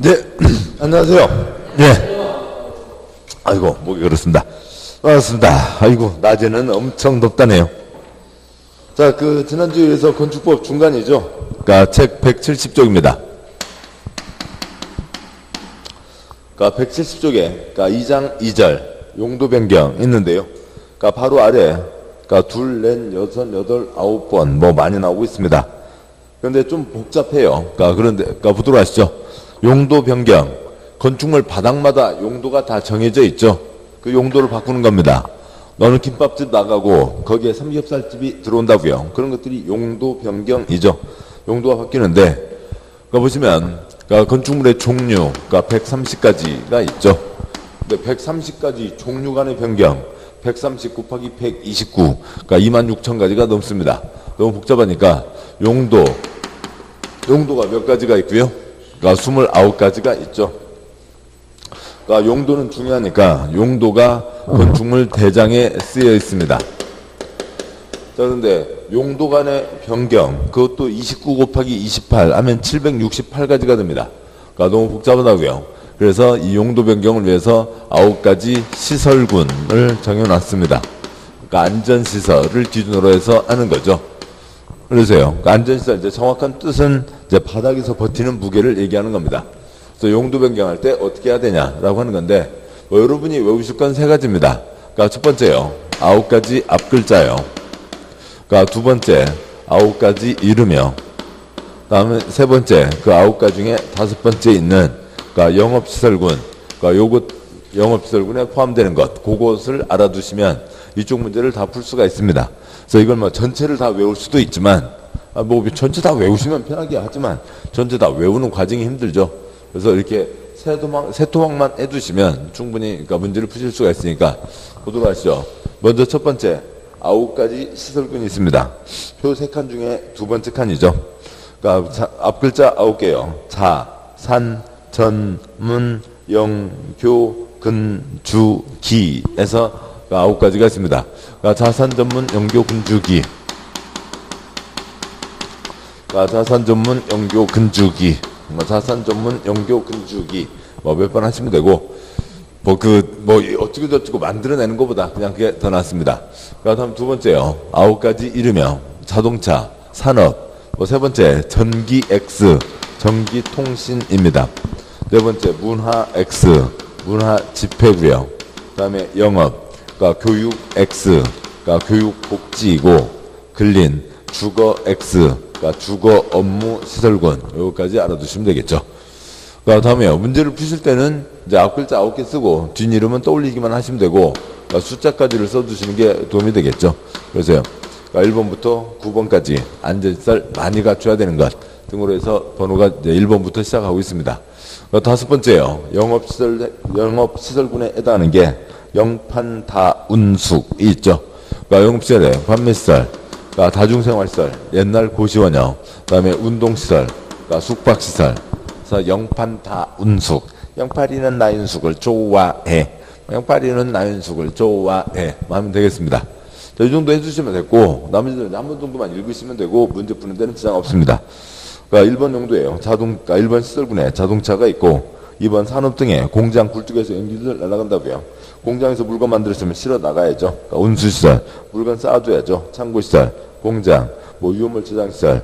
네, 안녕하세요. 네. 아이고, 목이 그렇습니다. 반갑습니다. 아이고, 낮에는 엄청 덥다네요. 자, 지난주에 의해서 건축법 중간이죠. 그러니까 책 170쪽입니다. 그러니까 170쪽에, 그러니까 2장 2절, 용도 변경 있는데요. 그러니까 바로 아래, 그러니까 둘, 넷, 여섯, 여덟, 9번, 뭐 많이 나오고 있습니다. 그런데 좀 복잡해요. 그러니까 보도록 하시죠. 용도 변경. 건축물 바닥마다 용도가 다 정해져 있죠. 그 용도를 바꾸는 겁니다. 너는 김밥집 나가고 거기에 삼겹살집이 들어온다고요. 그런 것들이 용도 변경이죠. 용도가 바뀌는데, 보시면, 건축물의 종류, 130가지가 있죠. 근데 130가지 종류 간의 변경, 130 곱하기 129, 26,000가지가 넘습니다. 너무 복잡하니까 용도가 몇 가지가 있고요. 29가지가 있죠. 용도는 중요하니까 용도가 건축물 대장에 쓰여 있습니다. 자, 그런데 용도 간의 변경, 그것도 29 곱하기 28 하면 768가지가 됩니다. 너무 복잡하다고요. 그래서 이 용도 변경을 위해서 9가지 시설군을 정해놨습니다. 안전시설을 기준으로 해서 하는 거죠. 그래서요. 안전시설, 이제 정확한 뜻은 이제 바닥에서 버티는 무게를 얘기하는 겁니다. 그래서 용도 변경할 때 어떻게 해야 되냐라고 하는 건데, 여러분이 외우실 건 3가지입니다. 첫 번째요. 9가지 앞글자요. 두 번째, 9가지 이름이요. 다음에 세 번째, 9가지 중에 5번째 있는, 영업시설군. 요것, 영업시설군에 포함되는 것, 그것을 알아두시면 이쪽 문제를 다 풀 수가 있습니다. 그래서 이걸 전체를 다 외울 수도 있지만, 전체 다 외우시면 편하게 하지만, 전체 다 외우는 과정이 힘들죠. 그래서 이렇게 세 토막만 해두시면 충분히 문제를 푸실 수가 있으니까 보도록 하시죠. 먼저 첫 번째, 9가지 시설군이 있습니다. 표 3칸 중에 두 번째 칸이죠. 앞글자 9개요. 자, 산, 전, 문, 영, 교, 근, 주, 기에서 9가지가 있습니다. 자산 전문 영교 근주기. 자산 전문 영교 근주기. 자산 전문 영교 근주기. 몇 번 하시면 되고, 어쩌고 만들어내는 것보다 그냥 그게 더 낫습니다. 다음 두 번째요. 9가지 이름이요. 자동차, 산업. 세 번째, 전기 X, 전기통신입니다. 네 번째, 문화 X, 문화 집회고요. 그 다음에 영업, 교육 X, 교육복지이고, 근린, 주거 X, 주거 업무 시설군. 여기까지 알아두시면 되겠죠. 다음에요. 문제를 푸실 때는 이제 앞글자 9개 쓰고 뒷이름은 떠올리기만 하시면 되고, 숫자까지를 써두시는 게 도움이 되겠죠. 그래서요. 1번부터 9번까지 안전시설 많이 갖춰야 되는 것 등으로 해서 번호가 이제 1번부터 시작하고 있습니다. 다섯 번째요. 영업시설군에 해당하는 게 영판다운숙이 있죠. 영업시설에 판매시설, 다중생활시설, 옛날 고시원형, 그 다음에 운동시설, 숙박시설. 그래서 영판다운숙. 영팔이는 나윤숙을 좋아해. 영팔이는 나윤숙을 좋아해. 하면 되겠습니다. 자, 이 정도 해주시면 됐고, 나머지는 한 번 정도만 읽으시면 되고, 문제 푸는 데는 지장 없습니다. 1번 용도예요. 1번 시설군에 자동차가 있고, 2번 산업 등의 공장 굴뚝에서 연기들 날아간다고요. 공장에서 물건 만들었으면 실어 나가야죠. 운수시설, 물건 쌓아둬야죠. 창고시설, 공장, 유효물 저장시설,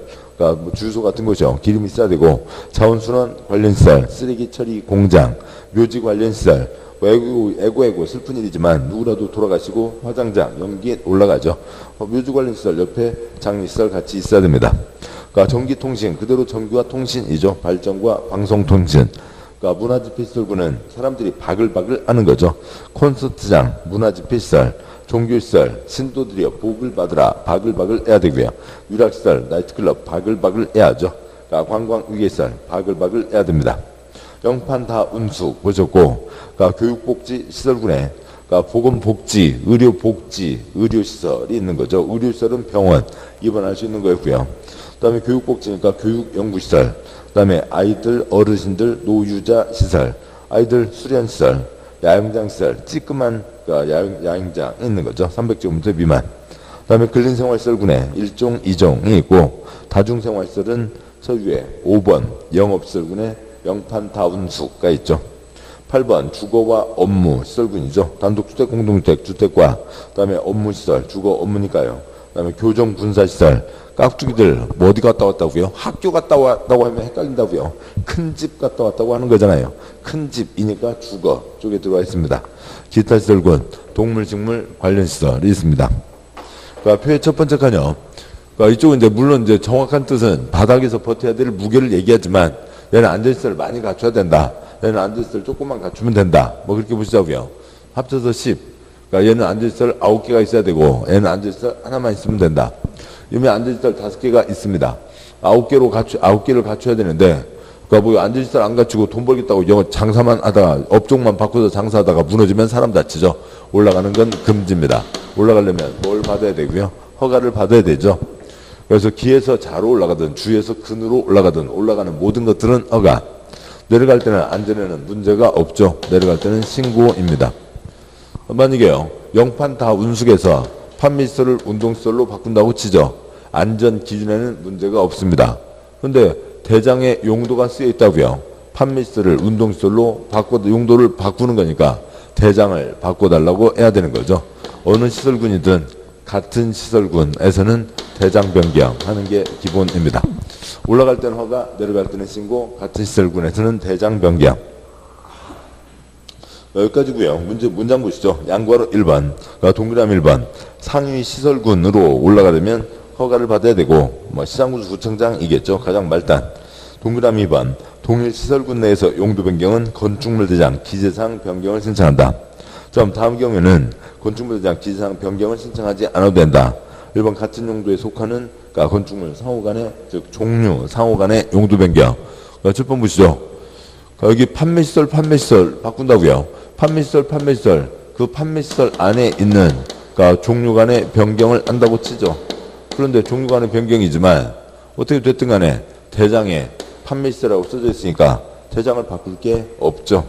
주유소 같은 곳이요. 기름이 있어야 되고, 자원순환 관련시설, 쓰레기 처리 공장, 묘지 관련시설, 애고 슬픈 일이지만 누구라도 돌아가시고 화장장, 연기 올라가죠. 묘지 관련시설 옆에 장례시설 같이 있어야 됩니다. 전기통신, 그대로 전기와 통신이죠. 발전과 방송통신. 문화집회시설군은 사람들이 바글바글 하는 거죠. 콘서트장, 문화집회시설, 종교시설, 신도들이요. 복을 받으라, 바글바글 해야 되고요. 유락시설, 나이트클럽, 바글바글 해야죠. 관광위계시설, 바글바글 해야 됩니다. 영판다운숙 보셨고, 교육복지시설군에 보건복지, 의료복지, 의료시설이 있는 거죠. 의료시설은 병원, 입원할 수 있는 거였고요. 그 다음에 교육복지니까 교육연구시설, 그 다음에 아이들, 어르신들, 노유자 시설, 아이들 수련시설, 야영장시설, 찌끄만 야영장이 있는 거죠. 300제곱미터 미만. 그 다음에 근린생활시설군에 1종, 2종이 있고, 다중생활시설은 서유에 5번, 영업시설군에 영판다운수가 있죠. 8번 주거와 업무 시설군이죠. 단독주택, 공동주택, 주택과 그다음에 업무시설, 주거 업무니까요. 그다음에 교정, 군사시설. 깍두기들 뭐 어디 갔다 왔다고요? 학교 갔다 왔다고 하면 헷갈린다고요. 큰 집 갔다 왔다고 하는 거잖아요. 큰 집이니까 주거 쪽에 들어와 있습니다. 기타 시설군, 동물, 식물 관련 시설이 있습니다. 그러니까 표의 첫 번째 칸이요. 그러니까 이쪽은 이제 물론 이제 정확한 뜻은 바닥에서 버텨야 될 무게를 얘기하지만 얘는 안전시설 많이 갖춰야 된다. 얘는 안전시설 조금만 갖추면 된다. 뭐 그렇게 보시자고요. 합쳐서 10. 그러니까 얘는 안전시설 9개가 있어야 되고 얘는 안전시설 하나만 있으면 된다. 이미 안전시설 5개가 있습니다. 9개를 갖춰야 되는데 그러니까 뭐 안전시설 안 갖추고 돈 벌겠다고 영어 장사만 하다가 업종만 바꿔서 장사하다가 무너지면 사람 다치죠. 올라가는 건 금지입니다. 올라가려면 뭘 받아야 되고요? 허가를 받아야 되죠. 그래서 기에서 자로 올라가든 주에서 근으로 올라가든 올라가는 모든 것들은 허가. 내려갈 때는 안전에는 문제가 없죠. 내려갈 때는 신고입니다. 만약에요. 영판 다 운숙에서 판미시설을 운동시설로 바꾼다고 치죠. 안전 기준에는 문제가 없습니다. 그런데 대장의 용도가 쓰여 있다고요. 판미시설을 운동시설로 용도를 바꾸는 거니까 대장을 바꿔달라고 해야 되는 거죠. 어느 시설군이든 같은 시설군에서는 대장 변경하는 게 기본입니다. 올라갈 때는 허가, 내려갈 때는 신고, 같은 시설군에서는 대장 변경. 여기까지고요. 문장 보시죠. 양괄호 1번, 그러니까 동그라미 1번. 상위 시설군으로 올라가려면 허가를 받아야 되고, 뭐 시장구청장이겠죠. 가장 말단. 동그라미 2번. 동일 시설군 내에서 용도 변경은 건축물 대장 기재사항 변경을 신청한다. 다음 경우에는 건축물 대장 기재사항 변경을 신청하지 않아도 된다. 1번 같은 용도에 속하는 그러니까 건축물 상호간의 즉 종류 상호간의 용도 변경. 7번 보시죠. 여기 판매시설 바꾼다고요. 판매시설 그 판매시설 안에 있는 그러니까 종류 간의 변경을 한다고 치죠. 그런데 종류 간의 변경이지만 어떻게 됐든 간에 대장에 판매시설이라고 써져 있으니까 대장을 바꿀 게 없죠.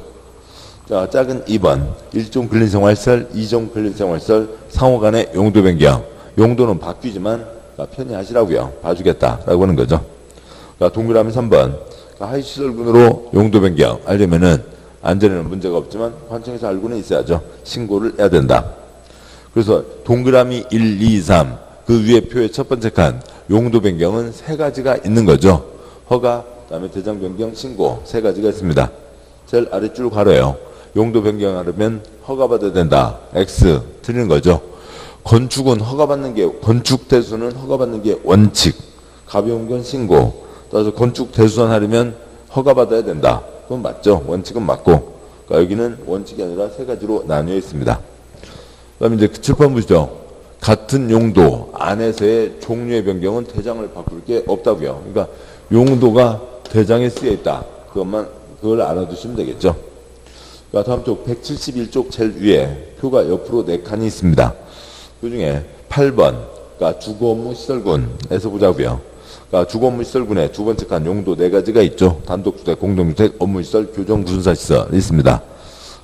자, 작은 2번 1종 근린생활시설 2종 근린생활시설 상호간의 용도 변경. 용도는 바뀌지만 편히 하시라고요. 봐주겠다라고 하는 거죠. 동그라미 3번 하위시설군으로 용도 변경 하려면은 안전에는 문제가 없지만 관청에서 알고는 있어야죠. 신고를 해야 된다. 그래서 동그라미 1, 2, 3 그 위에 표의 첫 번째 칸 용도 변경은 3가지가 있는 거죠. 허가, 그다음에 대장 변경, 신고 3가지가 있습니다. 제일 아랫줄 가로요. 용도 변경하려면 허가받아야 된다. X 틀리는 거죠. 건축은 허가받는 게 건축 대수는 허가받는 게 원칙. 가벼운 건 신고. 따라서 건축 대수선 하려면 허가받아야 된다. 그건 맞죠. 원칙은 맞고. 그러니까 여기는 원칙이 아니라 3가지로 나뉘어 있습니다. 그다음에 이제 7번 보시죠. 같은 용도 안에서의 종류의 변경은 대장을 바꿀 게 없다고요. 그러니까 용도가 대장에 쓰여 있다. 그걸 알아두시면 되겠죠. 그러니까 다음 쪽 171쪽 제일 위에 표가 옆으로 4칸이 있습니다. 그 중에 8번, 그러니까 주거업무 시설군에서 보자고요. 그러니까 주거업무 시설군에 두 번째 칸 용도 4가지가 있죠. 단독주택, 공동주택, 업무시설, 교정, 군사시설이 있습니다.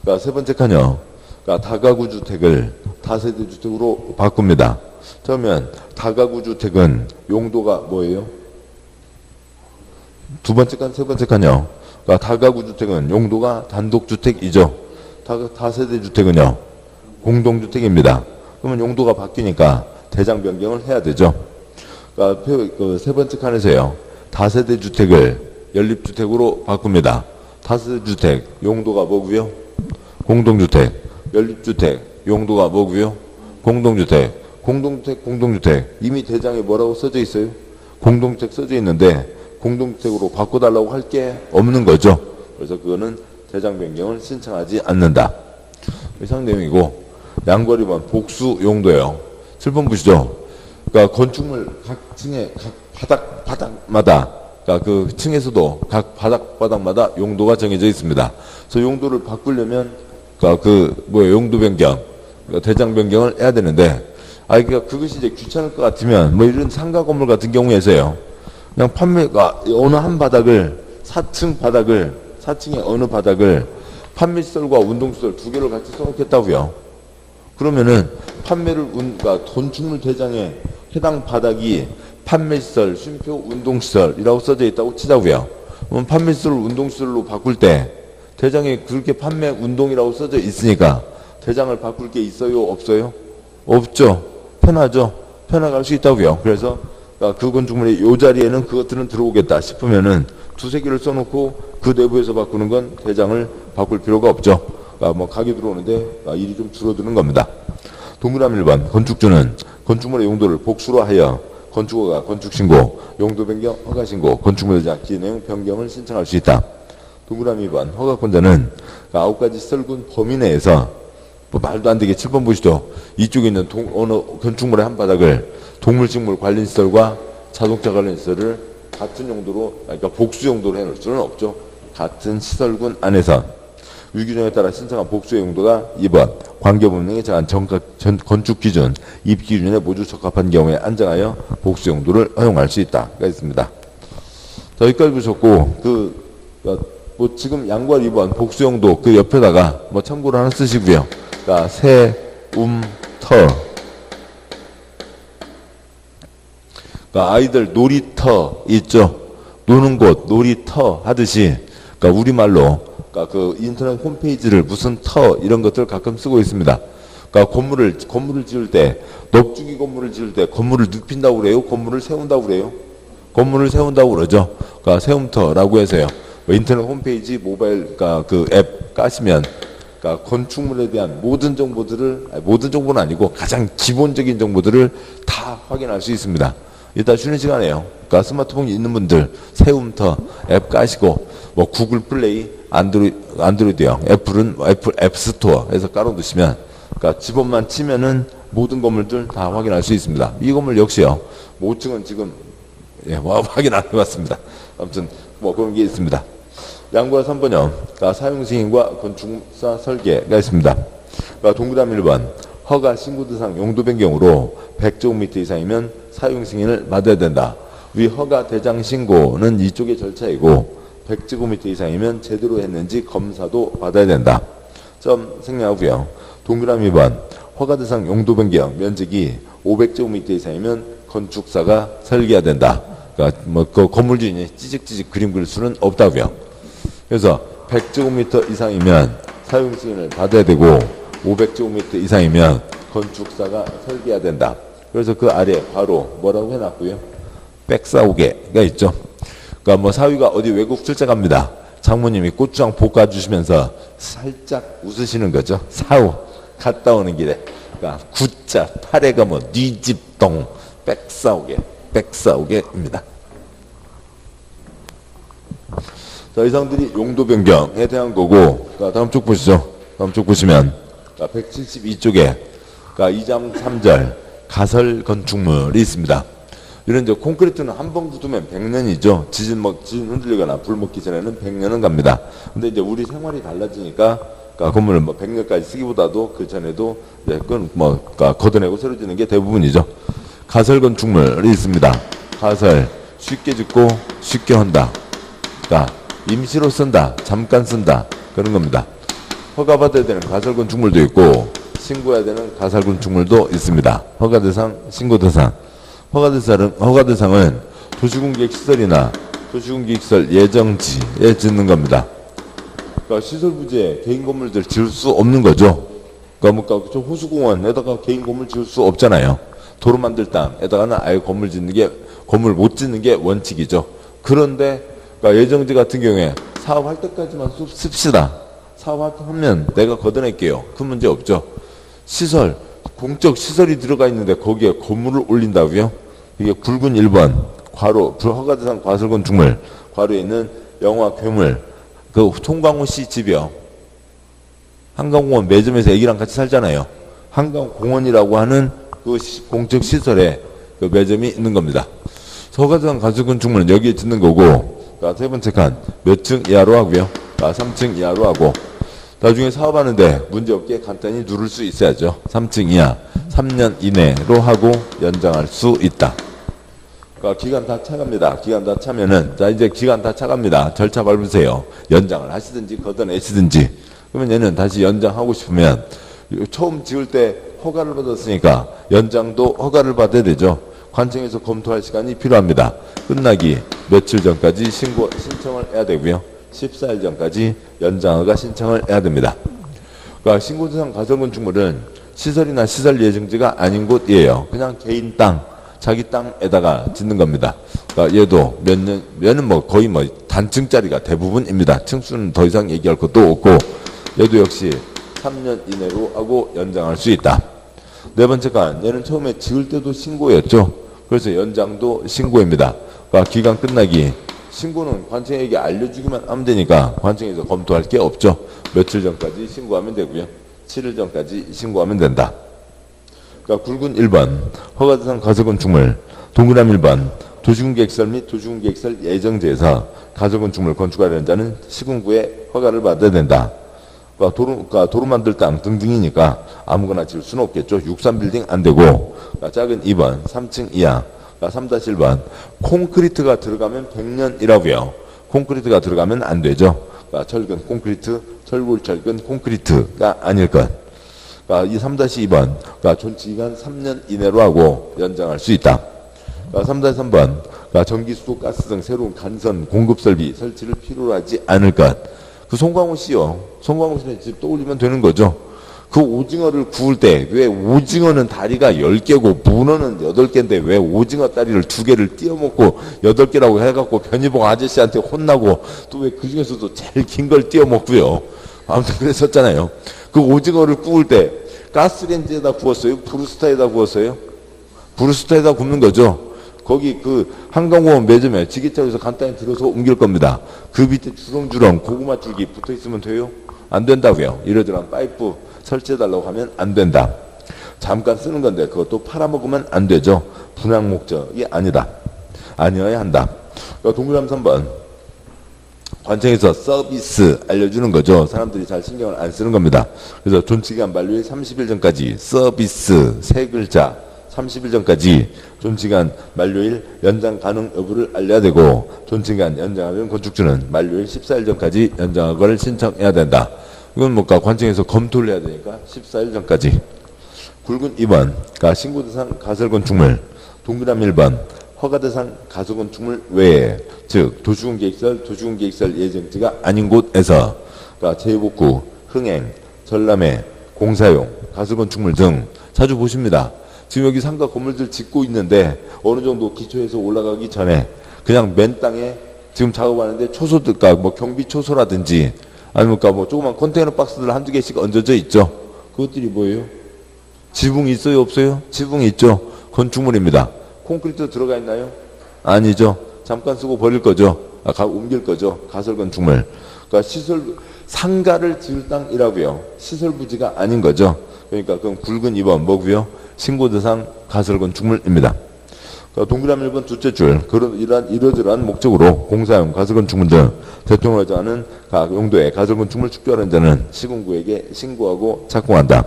그러니까 세 번째 칸이요. 그러니까 다가구 주택을 다세대 주택으로 바꿉니다. 그러면 다가구 주택은 용도가 뭐예요? 두 번째 칸, 세 번째 칸이요. 그러니까 다가구 주택은 용도가 단독주택이죠. 다세대 주택은요. 공동주택입니다. 그러면 용도가 바뀌니까 대장 변경을 해야 되죠. 그러니까 그 세 번째 칸에서요. 다세대 주택을 연립주택으로 바꿉니다. 다세대 주택 용도가 뭐고요? 공동주택. 연립주택 용도가 뭐고요? 공동주택. 공동주택 이미 대장에 뭐라고 써져 있어요? 공동주택 써져 있는데 공동주택으로 바꿔달라고 할 게 없는 거죠. 그래서 그거는 대장 변경을 신청하지 않는다. 이상 내용이고 양괄호 2번 복수 용도예요. 7번 보시죠. 그러니까 건축물 각 층에 각 바닥마다 그러니까 그 층에서도 각 바닥마다 용도가 정해져 있습니다. 그래서 용도를 바꾸려면 그러니까 용도 변경, 그러니까 대장 변경을 해야 되는데 그러니까 그것이 이제 귀찮을 것 같으면 뭐 이런 상가 건물 같은 경우에서요. 그냥 판매가 어느 한 바닥을 4층의 어느 바닥을 판매시설과 운동시설 2개를 같이 써놓겠다고요. 그러면은 그러니까 건축물 대장에 해당 바닥이 판매시설, 쉼표, 운동시설이라고 써져 있다고 치자고요. 판매시설을 운동시설로 바꿀 때 대장에 그렇게 판매 운동이라고 써져 있으니까 대장을 바꿀 게 있어요? 없어요? 없죠. 편하죠. 편하게 할 수 있다고요. 그래서 그 건축물의 요 자리에는 그것들은 들어오겠다 싶으면은 두세 개를 써놓고 그 내부에서 바꾸는 건 대장을 바꿀 필요가 없죠. 뭐 가게 들어오는데 일이 좀 줄어드는 겁니다. 동그라미 1번 건축주는 건축물의 용도를 복수로 하여 건축허가, 건축신고, 용도 변경, 허가신고, 건축물 제작, 기내용 변경을 신청할 수 있다. 동그라미 2번 허가권자는 9가지 시설군 범위 내에서 뭐 말도 안 되게 7번 보시죠. 이쪽에 있는 어느 건축물의 한 바닥을 동물식물 관련 시설과 자동차 관련 시설을 같은 용도로, 그러니까 복수 용도로 해놓을 수는 없죠. 같은 시설군 안에서 위규정에 따라 신청한 복수의 용도가 2번 관계법령에 정한 건축기준, 입기준에 모두 적합한 경우에 안정하여 복수 용도를 허용할 수 있다가 있습니다. 자, 여기까지 보셨고 뭐 지금 양과 2번 복수 용도 그 옆에다가 뭐 참고를 하나 쓰시고요. 그러니까 새, 터. 그러니까 아이들 놀이터 있죠. 노는 곳, 놀이터 하듯이, 그러니까 우리말로, 그러니까 그 인터넷 홈페이지를 무슨 터 이런 것들 가끔 쓰고 있습니다. 그러니까 건물을 지을 때, 넙죽이 건물을 지을 때 건물을 눕힌다고 그래요? 건물을 세운다고 그래요? 건물을 세운다고 그러죠. 그러니까 세움터라고 해서요. 뭐 인터넷 홈페이지, 모바일, 그러니까 그 앱 까시면, 그러니까 건축물에 대한 모든 정보들을, 모든 정보는 아니고 가장 기본적인 정보들을 다 확인할 수 있습니다. 이따 쉬는 시간에요. 그러니까 스마트폰이 있는 분들 세움터 앱 까시고 뭐 구글 플레이, 안드로이드형, 애플은 애플 앱스토어에서 깔아두시면, 그러니까 지번만 치면은 모든 건물들 다 확인할 수 있습니다. 이 건물 역시요. 뭐 5층은 지금 뭐 확인 안 해봤습니다. 아무튼 뭐 그런 게 있습니다. 양과 3번요. 그러니까 사용승인과 건축사 설계가 있습니다. 그러니까 동그라미 1번 허가 신고 대상 용도 변경으로 100제곱미터 이상이면 사용승인을 받아야 된다. 위 허가 대장 신고는 이쪽의 절차이고 100제곱미터 이상이면 제대로 했는지 검사도 받아야 된다. 점 생략하고요. 동그라미 2번 허가 대상 용도 변경 면적이 500제곱미터 이상이면 건축사가 설계해야 된다. 그러니까 뭐 그 건물 주인이 찌직찌직 그림 그릴 수는 없다고요. 그래서 100제곱미터 이상이면 사용승인을 받아야 되고 500제곱미터 이상이면 건축사가 설계해야 된다. 그래서 그 아래 바로 뭐라고 해놨고요. 백사오개가 있죠. 그러니까 뭐 사위가 어디 외국 출장 갑니다. 장모님이 고추장 볶아주시면서 살짝 웃으시는 거죠. 사후 갔다 오는 길에. 그러니까 구자 8회가 뭐 뉘집동 백사오개입니다. 자, 이상들이 용도 변경에 대한 거고, 그러니까 다음 쪽 보시죠. 다음 쪽 보시면, 그러니까 172쪽에, 그러니까 2장 3절, 가설 건축물이 있습니다. 이런 이제 콘크리트는 한 번 굳으면 100년이죠. 지진 흔들리거나 불 먹기 전에는 100년은 갑니다. 근데 이제 우리 생활이 달라지니까, 그러니까 건물을 뭐 100년까지 쓰기보다도 그 전에도 이제 그러니까 걷어내고 새로 짓는 게 대부분이죠. 가설 건축물이 있습니다. 가설, 쉽게 짓고 쉽게 한다. 그러니까 임시로 쓴다, 잠깐 쓴다, 그런 겁니다. 허가받아야 되는 가설 건축물도 있고 신고해야 되는 가설 건축물도 있습니다. 허가대상, 신고대상. 허가대상은 도시공객시설이나 도시공객시설 예정지에 짓는 겁니다. 그러니까 시설 부지에 개인 건물들 지을 수 없는 거죠. 그러니까 호수공원에다가 개인 건물 지을 수 없잖아요. 도로 만들 땅에다가는 아예 건물 못 짓는 게 원칙이죠. 그런데 그러니까 예정지 같은 경우에 사업할 때까지만 씁시다. 사업하면 내가 걷어낼게요. 그 문제 없죠. 시설, 공적 시설이 들어가 있는데 거기에 건물을 올린다고요? 이게 굵은 1번, 괄호, 불허가대상 과설건축물, 괄호에 있는 영화 괴물, 그 송강호 씨 집이요. 한강공원 매점에서 애기랑 같이 살잖아요. 한강공원이라고 하는 그 공적 시설에 그 매점이 있는 겁니다. 허가대상 과설건축물은 여기에 짓는 거고, 그러니까 세 번째 칸 몇 층 이하로 하고요. 3층 이하로 하고 나중에 사업하는데 문제없게 간단히 누를 수 있어야죠. 3층 이하 3년 이내로 하고 연장할 수 있다. 그러니까 기간 다 차갑니다. 기간 다 차면은 자 이제 기간 다 차갑니다. 절차 밟으세요. 연장을 하시든지 걷어내시든지. 그러면 얘는 다시 연장하고 싶으면 처음 지을 때 허가를 받았으니까 연장도 허가를 받아야 되죠. 관청에서 검토할 시간이 필요합니다. 끝나기 며칠 전까지 신청을 해야 되고요. 14일 전까지 연장허가 신청을 해야 됩니다. 그러니까 신고 대상 가설 건축물은 시설이나 시설 예정지가 아닌 곳이에요. 그냥 개인 땅, 자기 땅에다가 짓는 겁니다. 그러니까 얘도 얘는 뭐 거의 뭐 단층짜리가 대부분입니다. 층수는 더 이상 얘기할 것도 없고, 얘도 역시 3년 이내로 하고 연장할 수 있다. 네 번째가 얘는 처음에 지을 때도 신고였죠. 그래서 연장도 신고입니다. 그러니까 기간 끝나기 신고는 관청에게 알려주기만 하면 되니까 관청에서 검토할 게 없죠. 며칠 전까지 신고하면 되고요. 7일 전까지 신고하면 된다. 그러니까 굵은 1번 허가대상 가설건축물, 동그라미 1번 도시군계획설 및 도시군계획설 예정지에서 가설건축물 건축하려는 자는 시군구에 허가를 받아야 된다. 그러니까 도로 만들 땅 등등이니까 아무거나 지을 수는 없겠죠. 63빌딩 안 되고, 그러니까 작은 2번 3층 이하, 그러니까 3-1번 콘크리트가 들어가면 100년이라고요. 콘크리트가 들어가면 안 되죠. 그러니까 철근 콘크리트, 철골철근 콘크리트가 아닐 것. 그러니까 이 3-2번 그러니까 존치기간 3년 이내로 하고 연장할 수 있다. 그러니까 3-3번 그러니까 전기, 수도, 가스 등 새로운 간선 공급 설비 설치를 필요로 하지 않을 것. 그 송광호 씨요. 송광호 씨네 집 떠올리면 되는 거죠. 그 오징어를 구울 때 왜 오징어는 다리가 10개고 문어는 8개인데 왜 오징어 다리를 2개를 띄어먹고 8개라고 해갖고 변희봉 아저씨한테 혼나고 또 왜 그 중에서도 제일 긴 걸 띄어먹고요. 아무튼 그랬었잖아요. 그 오징어를 구울 때 가스레인지에다 구웠어요? 브루스타에다 구웠어요? 브루스타에다 굽는 거죠. 거기 그 한강공원 매점에 지게차에서 간단히 들어서 옮길 겁니다. 그 밑에 주렁주렁 고구마 줄기 붙어 있으면 돼요? 안 된다고요. 이러저런 파이프 설치해달라고 하면 안 된다. 잠깐 쓰는 건데 그것도 팔아먹으면 안 되죠. 분양 목적이 아니다. 아니어야 한다. 그러니까 동그라미 3번 관청에서 서비스 알려주는 거죠. 사람들이 잘 신경을 안 쓰는 겁니다. 그래서 존치기간 만료일 30일 전까지 서비스 세 글자 30일 전까지 존치기간 만료일 연장 가능 여부를 알려야 되고, 존치기간 연장하면 건축주는 만료일 14일 전까지 연장허가를 신청해야 된다. 이건 뭔가 관청에서 검토를 해야 되니까 14일 전까지. 굵은 2번 그러니까 신고대상 가설건축물, 동그라미 1번 허가대상 가설건축물 외에, 즉 도시군계획설 예정지가 아닌 곳에서, 그러니까 제5구, 흥행, 전람회, 공사용, 가설건축물 등 자주 보십니다. 지금 여기 상가 건물들 짓고 있는데 어느 정도 기초에서 올라가기 전에 그냥 맨 땅에 지금 작업하는데 초소들까 뭐 경비 초소라든지 아니면 뭐 조그만 컨테이너 박스들 한두 개씩 얹어져 있죠. 그것들이 뭐예요? 지붕이 있어요, 없어요? 지붕이 있죠. 건축물입니다. 콘크리트 들어가 있나요? 아니죠. 잠깐 쓰고 버릴 거죠. 옮길 거죠. 가설 건축물. 그러니까 상가를 지을 땅이라고요. 시설 부지가 아닌 거죠. 그러니까 그럼 굵은 2번 뭐고요? 신고대상 가설 건축물입니다. 그러니까 동그라미 1번 둘째 줄, 이러저러한 목적으로 공사용 가설 건축물 등 대통령을 정하는 각 용도의 가설 건축물 축조하는 자는 시군구에게 신고하고 착공한다.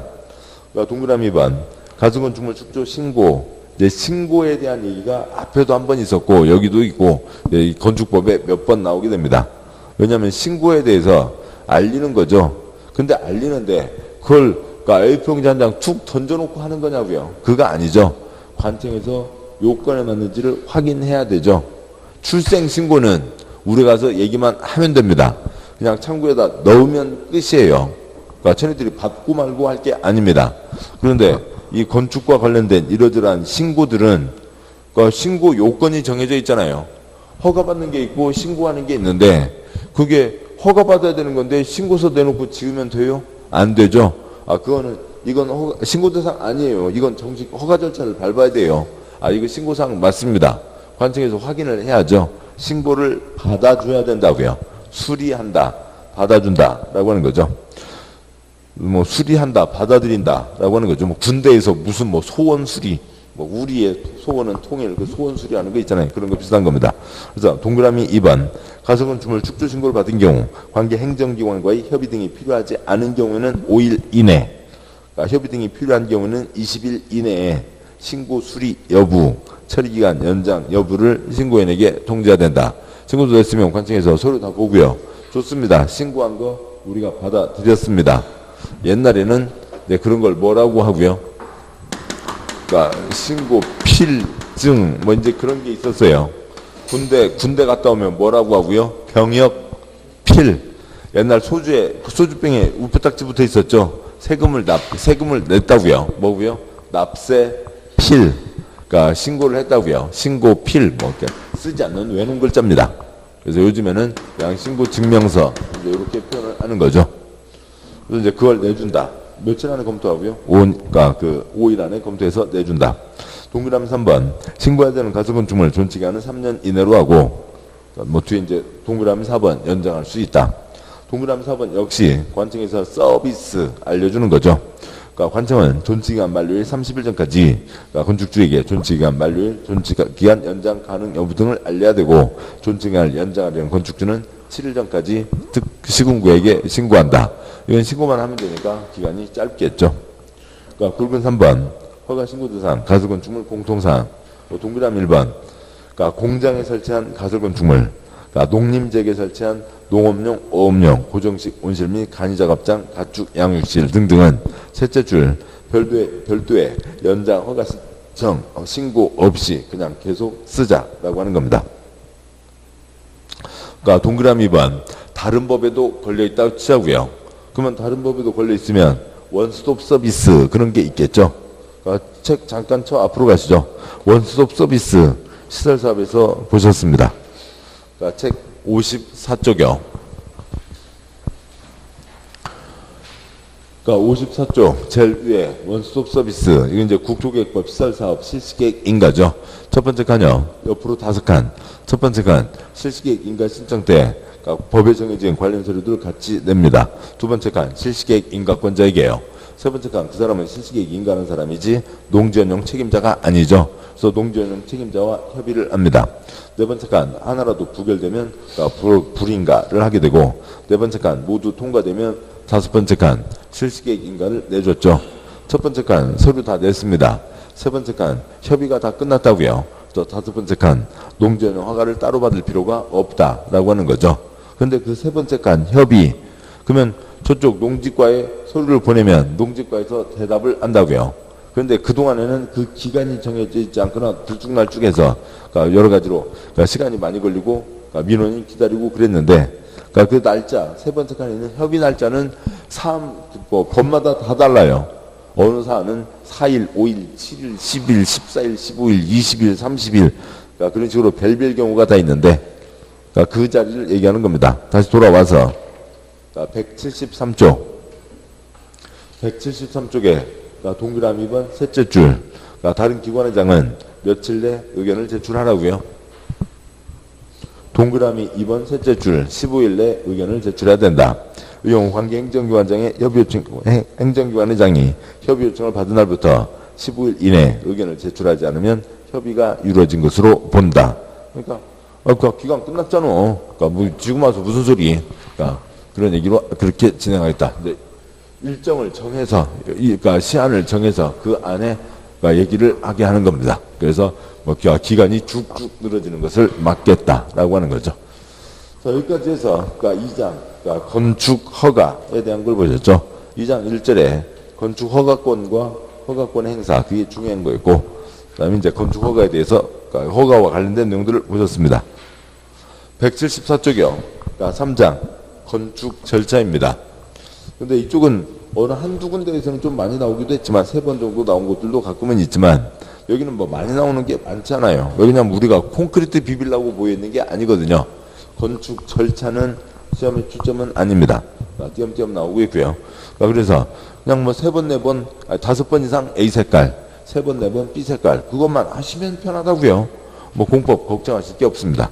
그러니까 동그라미 2번 가설 건축물 축조 신고. 이제 신고에 대한 얘기가 앞에도 한 번 있었고 여기도 있고 이 건축법에 몇 번 나오게 됩니다. 왜냐하면 신고에 대해서 알리는 거죠. 근데 알리는데 그걸 그러니까 A4용지 한 장 툭 던져놓고 하는 거냐고요. 그거 아니죠. 관청에서 요건에 맞는지를 확인해야 되죠. 출생신고는 우리 가서 얘기만 하면 됩니다. 그냥 창구에다 넣으면 끝이에요. 그러니까 천희들이 받고 말고 할 게 아닙니다. 그런데 이 건축과 관련된 이러저러한 신고들은 그러니까 신고 요건이 정해져 있잖아요. 허가받는 게 있고 신고하는 게 있는데 그게 허가받아야 되는 건데 신고서 내놓고 지으면 돼요? 안 되죠. 이건 신고 대상 아니에요. 이건 정식 허가 절차를 밟아야 돼요. 이거 신고사항 맞습니다. 관청에서 확인을 해야죠. 신고를 받아줘야 된다고요. 수리한다, 받아준다라고 하는 거죠. 뭐 수리한다, 받아들인다라고 하는 거죠. 뭐 군대에서 무슨 뭐 소원 수리, 뭐 우리의 소원은 통일, 그 소원 수리하는 거 있잖아요. 그런 거 비슷한 겁니다. 그래서 동그라미 2번 가설건축물 축조 신고를 받은 경우 관계 행정기관과의 협의 등이 필요하지 않은 경우에는 5일 이내, 그러니까 협의 등이 필요한 경우는 20일 이내에 신고 수리 여부, 처리기간 연장 여부를 신고인에게 통지해야 된다. 신고도 됐으면 관청에서 서류 다 보고요. 좋습니다. 신고한 거 우리가 받아들였습니다. 옛날에는 그런 걸 뭐라고 하고요? 그러니까 신고 자격증 뭐 이제 그런 게 있었어요. 군대 갔다 오면 뭐라고 하고요? 병역 필. 옛날 소주병에 우표딱지 붙어 있었죠. 세금을 냈다고요. 뭐고요? 납세 필. 그러니까 신고를 했다고요. 신고 필. 뭐 이렇게 쓰지 않는 외눈 글자입니다. 그래서 요즘에는 그냥 신고 증명서 이제 이렇게 표현을 하는 거죠. 그래서 이제 그걸 내준다. 며칠 안에 검토하고요? 5일 안에 검토해서 내준다. 동그라미 3번. 신고해야 되는 가처분증을 존치기한은 3년 이내로 하고, 뭐 뒤에 이제 동그라미 4번 연장할 수 있다. 동그라미 4번 역시 관청에서 서비스 알려주는 거죠. 그러니까 관청은 존치기한 만료일 30일 전까지, 그러니까 건축주에게 존치기한 만료일, 존치기한 연장 가능 여부 등을 알려야 되고, 존치기한을 연장하려는 건축주는 7일 전까지 시군구에게 신고한다. 이건 신고만 하면 되니까 기간이 짧겠죠. 그러니까 굵은 3번. 허가 신고 대상, 가설건축물 공통사항. 동그라미 1번. 그러니까 공장에 설치한 가설건축물. 그러니까 농림지역에 설치한 농업용, 어업용, 고정식 온실 및 간이작업장, 가축 양육실 등등은 셋째 줄 별도의 연장 허가 신청 신고 없이 그냥 계속 쓰자라고 하는 겁니다. 그러니까 동그라미 2번. 다른 법에도 걸려있다고 치자고요. 그러면 다른 법에도 걸려있으면 원스톱 서비스 그런 게 있겠죠. 그러니까 책 잠깐 앞으로 가시죠. 원스톱 서비스 시설사업에서 보셨습니다. 그러니까 책 54쪽이요. 그러니까 54쪽 제일 위에 원스톱 서비스. 이건 이제 국토계획법 시설사업 실시계획 인가죠. 첫 번째 칸이요. 옆으로 5칸. 첫 번째 칸 실시계획 인가 신청 때 그러니까 법에 정해진 관련 서류들을 같이 냅니다. 두 번째 칸 실시계획 인가권자에게요. 세 번째 칸 그 사람은 실시계획 인가하는 사람이지 농지원용 책임자가 아니죠. 그래서 농지원용 책임자와 협의를 합니다. 네 번째 칸 하나라도 부결되면 그러니까 불인가를 하게 되고, 네 번째 칸 모두 통과되면 다섯 번째 칸 실시계획 인가를 내줬죠. 첫 번째 칸 서류 다 냈습니다. 세 번째 칸 협의가 다 끝났다고요. 또 다섯 번째 칸 농지원용 허가를 따로 받을 필요가 없다라고 하는 거죠. 근데 그 세 번째 칸 협의, 그러면 저쪽 농지과에 서류를 보내면 농지과에서 대답을 한다고요. 그런데 그동안에는 그 기간이 정해져 있지 않거나 들쭉날쭉해서 그러니까 여러 가지로 그러니까 시간이 많이 걸리고 그러니까 민원이 기다리고 그랬는데, 그러니까 그 날짜 세 번째 칸에 있는 협의 날짜는 법마다 다 달라요. 어느 사안은 4일, 5일, 7일, 10일, 14일, 15일, 20일, 30일 그러니까 그런 식으로 별별 경우가 다 있는데, 그러니까 그 자리를 얘기하는 겁니다. 다시 돌아와서 173쪽 173쪽에 동그라미 2번 셋째 줄, 다른 기관회장은 며칠 내 의견을 제출하라고요. 동그라미 2번 셋째 줄 15일 내 의견을 제출해야 된다. 의용 관계행정기관장의 협의요청, 행정기관회장이 협의요청을 받은 날부터 15일 이내 의견을 제출하지 않으면 협의가 이루어진 것으로 본다. 그러니까 기간 끝났잖아. 그러니까 뭐 지금 와서 무슨 소리? 그러니까 그런 얘기로 그렇게 진행하겠다. 근데 일정을 정해서, 그러니까 시한을 정해서 그 안에 얘기를 하게 하는 겁니다. 그래서 뭐 기간이 쭉쭉 늘어지는 것을 막겠다라고 하는 거죠. 자, 여기까지 해서 그러니까 2장 그러니까 건축 허가에 대한 걸 보셨죠. 2장 1절에 건축 허가권과 허가권 행사, 그게 중요한 거였고, 그다음에 이제 건축 허가에 대해서 그러니까 허가와 관련된 내용들을 보셨습니다. 174쪽이요. 그러니까 3장 건축 절차입니다. 근데 이쪽은 어느 한두 군데에서는 좀 많이 나오기도 했지만 3번 정도 나온 곳들도 가끔은 있지만, 여기는 뭐 많이 나오는 게 많지 않아요. 여기 그냥 우리가 콘크리트 비빌라고 모여있는 게 아니거든요. 건축 절차는 시험의 초점은 아닙니다. 띄엄띄엄 나오고 있고요. 그래서 그냥 뭐 3번, 4번, 5번 이상 A 색깔, 3번, 4번 B 색깔, 그것만 하시면 편하다고요. 뭐 공법 걱정하실 게 없습니다.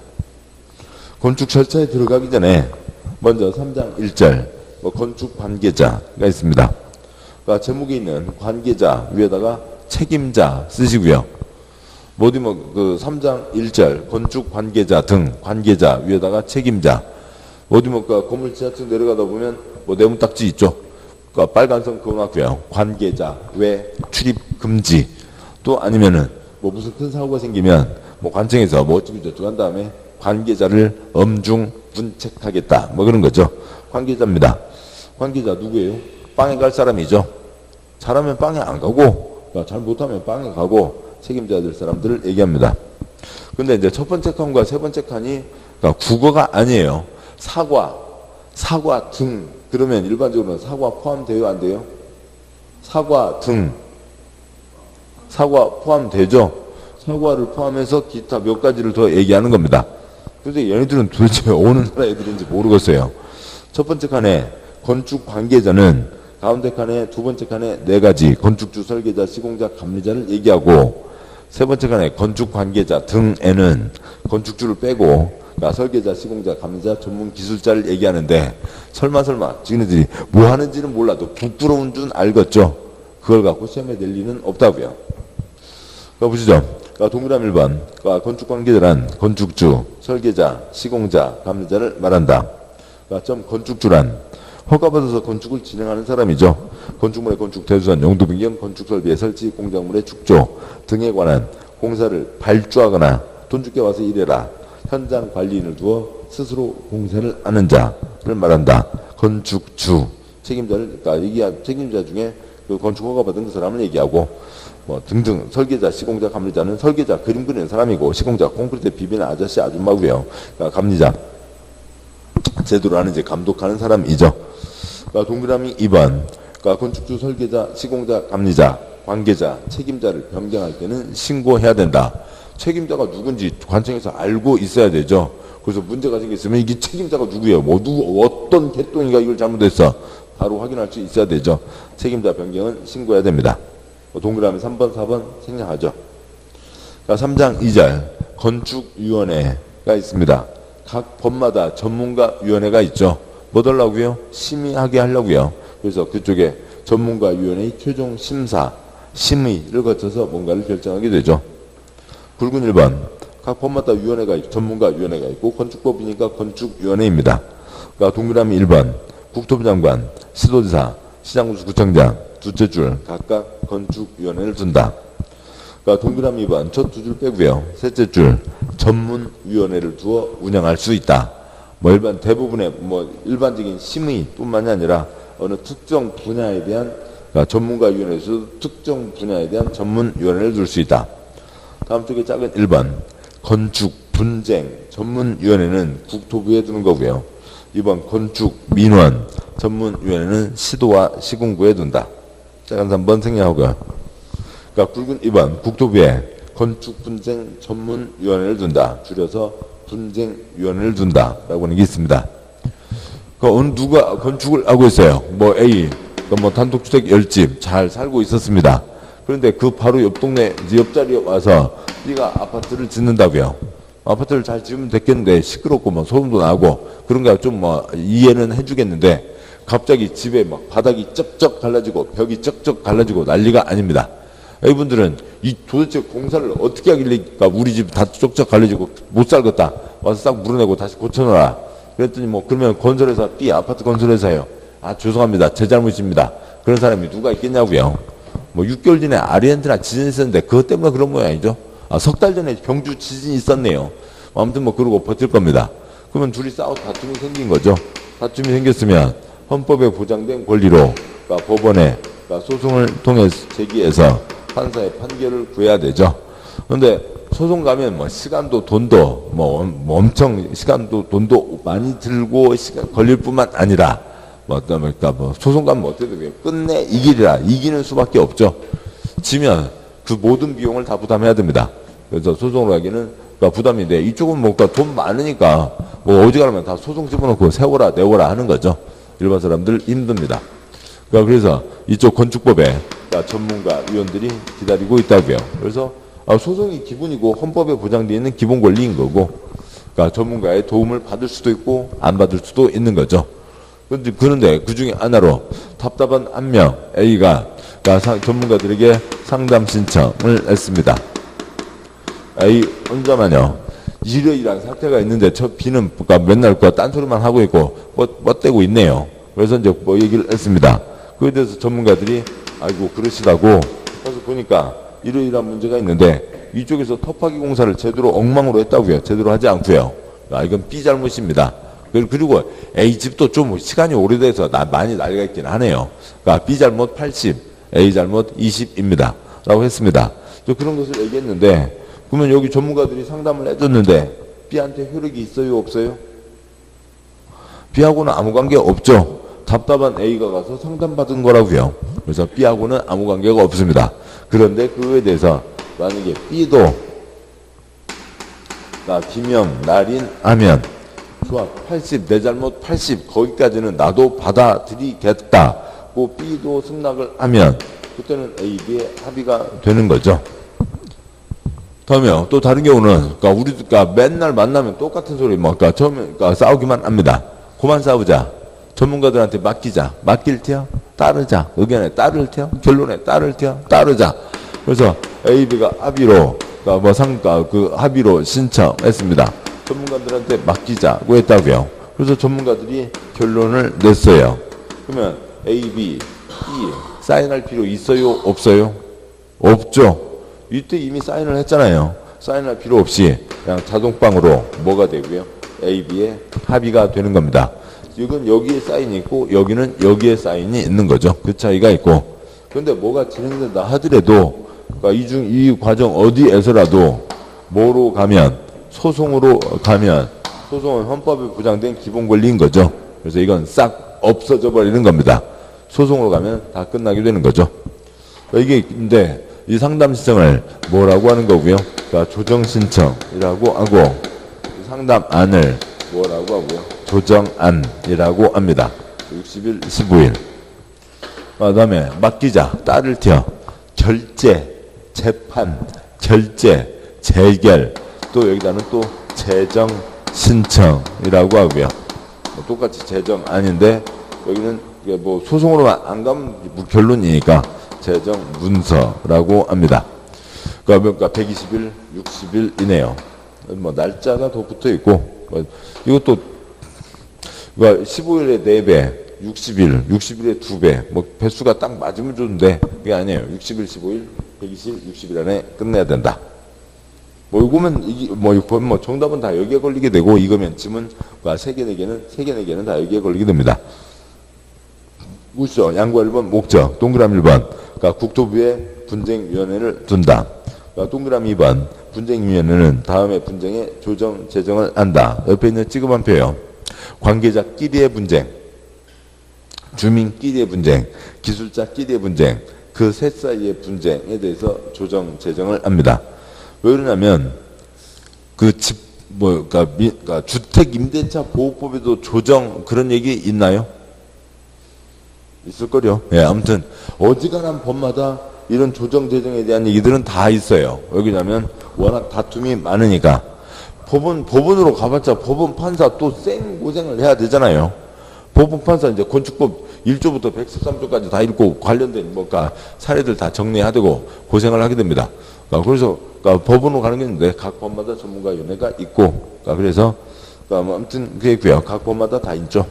건축 절차에 들어가기 전에 먼저 3장 1절 뭐 건축 관계자가 있습니다. 그러니까 제목에 있는 관계자 위에다가 책임자 쓰시고요. 어디 그 3장 1절 건축 관계자 등 관계자 위에다가 책임자, 어디 그 건물 지하층 내려가다 보면 뭐 네모딱지 있죠. 그러니까 빨간 선 그어놨고요. 관계자 외 출입 금지. 또 아니면은 뭐 무슨 큰 사고가 생기면 뭐 관청에서 뭐 어쩌고 저쩌고 한 다음에 관계자를 엄중 문책하겠다 뭐 그런 거죠. 관계자입니다. 관계자 누구예요? 빵에 갈 사람이죠. 잘하면 빵에 안 가고, 잘 못하면 빵에 가고, 책임져야 될 사람들을 얘기합니다. 근데 이제 첫 번째 칸과 세 번째 칸이 그러니까 국어가 아니에요. 사과 등. 그러면 일반적으로는 사과 포함돼요, 안 돼요? 사과 등. 사과 포함되죠? 사과를 포함해서 기타 몇 가지를 더 얘기하는 겁니다. 근데 얘네들은 도대체 어느 나라 애들인지 모르겠어요. 첫 번째 칸에 건축 관계자는 가운데 칸에 두 번째 칸에 네 가지 건축주, 설계자, 시공자, 감리자를 얘기하고 세 번째 칸에 건축 관계자 등에는 건축주를 빼고 그러니까 설계자, 시공자, 감리자, 전문 기술자를 얘기하는데 설마 지네들이 뭐 하는지는 몰라도 부끄러운 줄 알겠죠. 그걸 갖고 시험에 낼 리는 없다고요. 그러니까 보시죠. 그러니까 동그라미 1번 그러니까 건축 관계자란 건축주, 설계자, 시공자, 감리자를 말한다. 그러니까 점 건축주란 허가받아서 건축을 진행하는 사람이죠. 건축물의 건축 대수선, 용도 변경, 건축 설비의 설치, 공작물의 축조 등에 관한 공사를 발주하거나 돈 줄게 와서 일해라. 현장 관리인을 두어 스스로 공사를 하는 자를 말한다. 건축주 책임자를 그러니까 얘기한 책임자 중에 그 건축 허가 받은 그 사람을 얘기하고 뭐 등등 설계자, 시공자, 감리자는 설계자 그림 그리는 사람이고 시공자 콘크리트 비비는 아저씨 아줌마고요. 그러니까 감리자 제대로 하는지 감독하는 사람이죠. 그러니까 동그라미 2번 그러니까 건축주, 설계자, 시공자, 감리자, 관계자, 책임자를 변경할 때는 신고해야 된다. 책임자가 누군지 관청에서 알고 있어야 되죠. 그래서 문제가 생겼으면 이게 책임자가 누구예요? 어떤 개똥이가 이걸 잘못했어? 바로 확인할 수 있어야 되죠. 책임자 변경은 신고해야 됩니다. 동그라미 3번, 4번 생략하죠. 그러니까 3장 2절 건축위원회가 있습니다. 각 법마다 전문가위원회가 있죠. 뭐 하려고요? 심의하게 하려고요. 그래서 그쪽에 전문가위원회의 최종 심사, 심의를 거쳐서 뭔가를 결정하게 되죠. 굵은 1번 각 법마다 전문가위원회가 있고 건축법이니까 건축위원회입니다. 그러니까 동그라미 1번 국토부 장관, 시도지사, 시장군수구청장 두째 줄 각각 건축위원회를 둔다. 그러니까 동그라미 2번 첫 두 줄 빼고요. 셋째 줄 전문위원회를 두어 운영할 수 있다. 뭐 대부분의 일반적인 심의뿐만이 아니라 어느 특정 분야에 대한 그러니까 전문가위원회에서도 특정 분야에 대한 전문위원회를 둘 수 있다. 다음 쪽에 작은 1번 건축 분쟁 전문위원회는 국토부에 두는 거고요. 2번 건축 민원 전문위원회는 시도와 시군구에 둔다. 작은 3번 생략하고요. 그러니까 굵은 2번 국토부에 건축 분쟁 전문위원회를 둔다. 줄여서 분쟁위원회를 둔다. 라고 하는 게 있습니다. 어느 누가 건축을 하고 있어요. A 단독주택 10집 잘 살고 있었습니다. 그런데 그 바로 옆 동네 옆자리에 와서 네가 아파트를 짓는다고요. 아파트를 잘 지으면 됐겠는데 시끄럽고 소음도 나고 그런 거 좀 이해는 해주겠는데 갑자기 집에 바닥이 쩍쩍 갈라지고 벽이 쩍쩍 갈라지고 난리가 아닙니다. 이분들은 도대체 공사를 어떻게 하길래 우리 집 다 쩍쩍 갈라지고 못 살겠다. 와서 싹 물어내고 다시 고쳐놔라. 그랬더니 그러면 건설회사 B 아파트 건설회사예요. 죄송합니다. 제 잘못입니다. 그런 사람이 누가 있겠냐고요. 6개월 전에 아르헨티나 지진이 있었는데 그것 때문에 그런 모양이죠. 석 달 전에 경주 지진이 있었네요. 아무튼 그러고 버틸 겁니다. 그러면 둘이 다툼이 생긴 거죠. 다툼이 생겼으면 헌법에 보장된 권리로 그러니까 법원에 소송을 통해 제기해서 판사의 판결을 구해야 되죠. 그런데 소송 가면 시간도 돈도 엄청 시간도 돈도 많이 들고 걸릴 뿐만 아니라 소송 가면 어떻게 돼요? 끝내 이기는 수밖에 없죠. 지면 그 모든 비용을 다 부담해야 됩니다. 그래서 소송을 하기는 부담이 돼. 이쪽은 돈 많으니까 어지간하면 다 소송 집어넣고 세워라 내워라 하는 거죠. 일반 사람들 힘듭니다. 그래서 이쪽 건축법에 전문가 위원들이 기다리고 있다고요. 그래서 소송이 기본이고 헌법에 보장되어 있는 기본 권리인 거고 전문가의 도움을 받을 수도 있고 안 받을 수도 있는 거죠. 그런데 그 중에 하나로 답답한 한 명 A가 전문가들에게 상담 신청을 했습니다. A 혼자만요. 이러이러한 사태가 있는데 저 B는 맨날 딴소리만 하고 있고 뻗대고 있네요. 그래서 이제 얘기를 했습니다. 그에 대해서 전문가들이 아이고 그러시다고 그래서 보니까 이러이러한 문제가 있는데 이쪽에서 터파기 공사를 제대로 엉망으로 했다고요. 제대로 하지 않고요. 이건 B 잘못입니다. 그리고 A 집도 좀 시간이 오래돼서 많이 난리가 있긴 하네요. B 잘못 80, A 잘못 20입니다. 라고 했습니다. 저 그런 것을 얘기했는데, 그러면 여기 전문가들이 상담을 해줬는데 B한테 효력이 있어요, 없어요? B하고는 아무 관계 없죠. 답답한 A가 가서 상담받은 거라고요. 그래서 B하고는 아무 관계가 없습니다. 그런데 그거에 대해서 만약에 B도 나 김영, 날인 하면 좋아, 80, 내 잘못 80, 거기까지는 나도 받아들이겠다. 그 B도 승낙을 하면 그때는 A, B의 합의가 되는 거죠. 다음에요. 또 다른 경우는, 그러니까 우리, 그러니까 맨날 만나면 똑같은 소리, 뭐, 그러니까 처음에, 그러니까 싸우기만 합니다. 그만 싸우자. 전문가들한테 맡기자. 맡길 테요? 따르자. 의견에 따를 테요? 결론에 따를 테요? 따르자. 그래서 A, B가 합의로, 그러니까 뭐 상가, 그 합의로 신청했습니다. 전문가들한테 맡기자고 했다고요. 그래서 전문가들이 결론을 냈어요. 그러면 A, B, E 사인할 필요 있어요? 없어요? 없죠. 이때 이미 사인을 했잖아요. 사인할 필요 없이 그냥 자동방으로 뭐가 되고요? A, B의 합의가 되는 겁니다. 이건 여기에 사인이 있고 여기는 여기에 사인이 있는 거죠. 그 차이가 있고. 그런데 뭐가 진행된다 하더라도 그러니까 이 과정 어디에서라도 뭐로 가면 소송으로 가면 소송은 헌법에 보장된 기본 권리인 거죠. 그래서 이건 싹 없어져 버리는 겁니다. 소송으로 가면 다 끝나게 되는 거죠. 이게 근데 이 상담 신청을 뭐라고 하는 거고요? 그러니까 조정 신청이라고 하고 상담안을 뭐라고 하고요? 조정안이라고 합니다. 60일, 15일. 그다음에 맡기자, 따를 튀어, 결재, 재판, 결재, 재결, 또 여기다는 또 재정 신청이라고 하고요. 똑같이 재정안인데 여기는 뭐 소송으로만 안 가면 결론이니까 재정 문서라고 합니다. 그러니까 120일, 60일이네요. 뭐 날짜가 더 붙어 있고 이것도 15일에 4배, 60일에 2배, 뭐 배수가 딱 맞으면 좋은데 그게 아니에요. 60일, 15일, 120일, 60일 안에 끝내야 된다. 뭐 이거면 이게 뭐 정답은 다 여기에 걸리게 되고 이거면 지문 3개, 4개는 다 여기에 걸리게 됩니다. 보시죠. 양과 1번 목적, 동그라미 1번. 그러니까 국토부에 분쟁위원회를 둔다. 그러니까 동그라미 2번 분쟁위원회는 다음에 분쟁에 조정, 재정을 한다. 옆에 있는 찌그만 표요. 관계자끼리의 분쟁, 주민끼리의 분쟁, 기술자끼리의 분쟁, 그 셋 사이의 분쟁에 대해서 조정, 재정을 합니다. 왜 그러냐면 그러니까 주택 임대차 보호법에도 조정 그런 얘기 있나요? 있을 거요. 예, 아무튼 어지간한 법마다 이런 조정 재정에 대한 얘기들은 다 있어요. 왜냐면 워낙 다툼이 많으니까. 법원으로 가봤자 법원 판사 또 고생을 해야 되잖아요. 법원 판사 이제 건축법 1조부터 113조까지 다 읽고 관련된 사례들 다 정리해야 되고 고생을 하게 됩니다. 그래서 법원으로 가는 게 있는데 각 법마다 전문가위원회가 있고 그래서 아무튼 그게 있고요. 각 법마다 다 있죠.